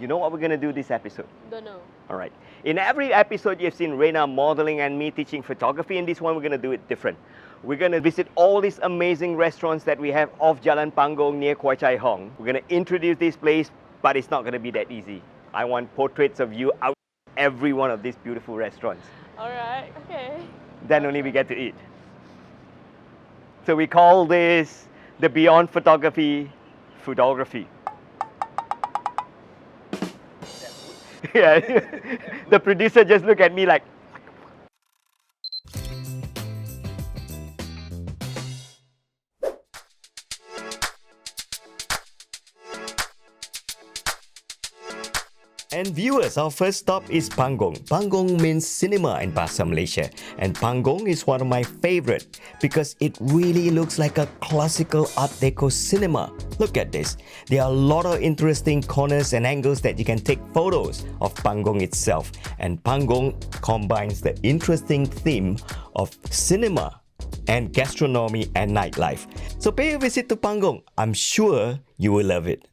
You know what we're going to do this episode? Don't know. All right. In every episode, you've seen Rayna modeling and me teaching photography. In this one, we're going to do it different. We're going to visit all these amazing restaurants that we have off Jalan Panggung near Kwai Chai Hong. We're going to introduce this place, but it's not going to be that easy. I want portraits of you out every one of these beautiful restaurants. All right. Okay. Then only we get to eat. So we call this the Beyond Photography Foodography. Yeah, the producer just looked at me like. And viewers, our first stop is Panggung. Panggung means cinema in Bahasa Malaysia. And Panggung is one of my favorite because it really looks like a classical Art Deco cinema. Look at this. There are a lot of interesting corners and angles that you can take photos of Panggung itself. And Panggung combines the interesting theme of cinema and gastronomy and nightlife. So pay a visit to Panggung. I'm sure you will love it.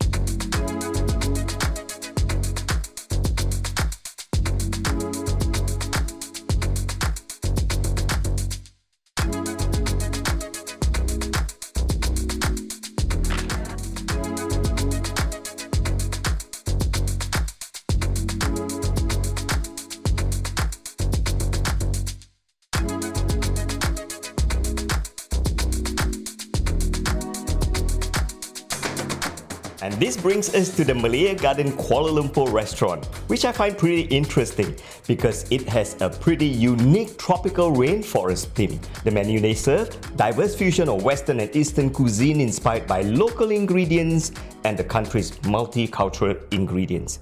And this brings us to the Malaya Garden Kuala Lumpur restaurant, which I find pretty interesting because it has a pretty unique tropical rainforest theme. The menu they serve, diverse fusion of Western and Eastern cuisine inspired by local ingredients and the country's multicultural ingredients.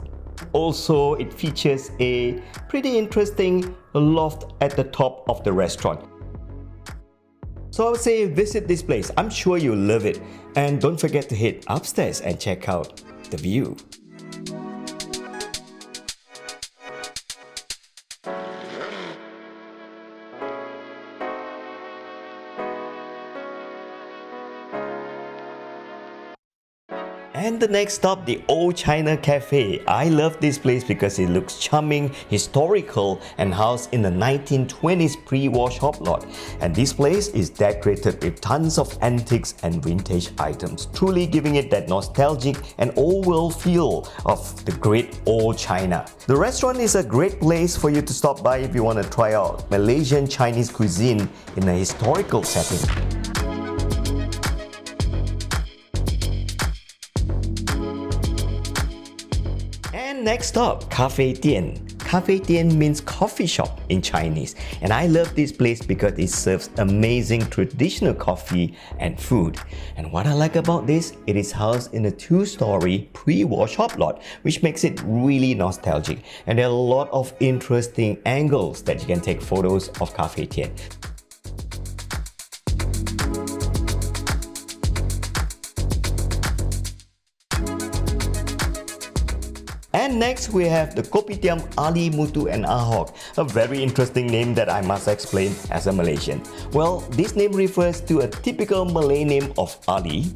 Also, it features a pretty interesting loft at the top of the restaurant. So I would say visit this place. I'm sure you'll love it. And don't forget to head upstairs and check out the view. And the next stop, the Old China Cafe. I love this place because it looks charming, historical, and housed in the 1920s pre-war shop lot. And this place is decorated with tons of antiques and vintage items, truly giving it that nostalgic and old-world feel of the great old China. The restaurant is a great place for you to stop by if you want to try out Malaysian Chinese cuisine in a historical setting. Next up, Kafei Dian. Kafei Dian means coffee shop in Chinese, and I love this place because it serves amazing traditional coffee and food. And what I like about this, it is housed in a two-story pre-war shop lot, which makes it really nostalgic. And there are a lot of interesting angles that you can take photos of Kafei Dian. And next we have the Kopitiam Ali Muthu Ah Hock, a very interesting name that I must explain as a Malaysian. Well, this name refers to a typical Malay name of Ali,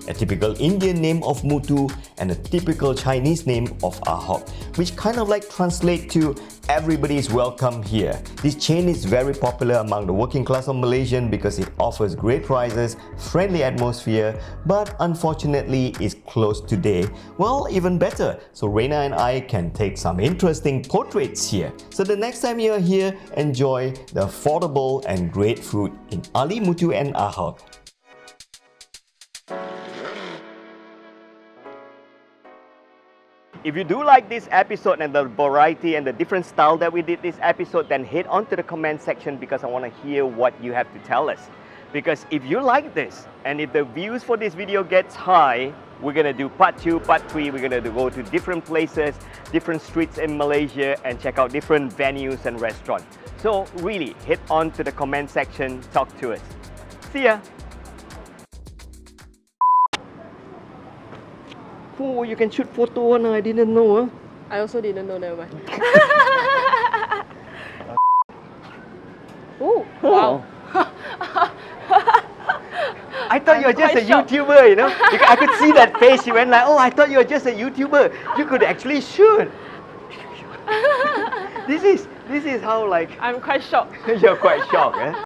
a typical Indian name of Muthu, and a typical Chinese name of Ah Hock, which kind of like translate to everybody is welcome here. This chain is very popular among the working class of Malaysian because it offers great prices, friendly atmosphere, but unfortunately is closed today. Well, even better, so Rayna and I can take some interesting portraits here. So the next time you're here, enjoy the affordable and great food in Ali Muthu Ah Hock. If you do like this episode and the variety and the different style that we did this episode, then head on to the comment section because I want to hear what you have to tell us. Because if you like this and if the views for this video gets high, we're going to do part 2, part 3. We're going to go to different places, different streets in Malaysia and check out different venues and restaurants. So really, head on to the comment section, talk to us. See ya! Oh, you can shoot photo one. I didn't know. I also didn't know that one. Oh, wow. I thought you were just a quite shocked. YouTuber, you know. Because I could see that face. You went like, oh, I thought you were just a YouTuber. You could actually shoot. This is how like I'm quite shocked. you're quite shocked, eh?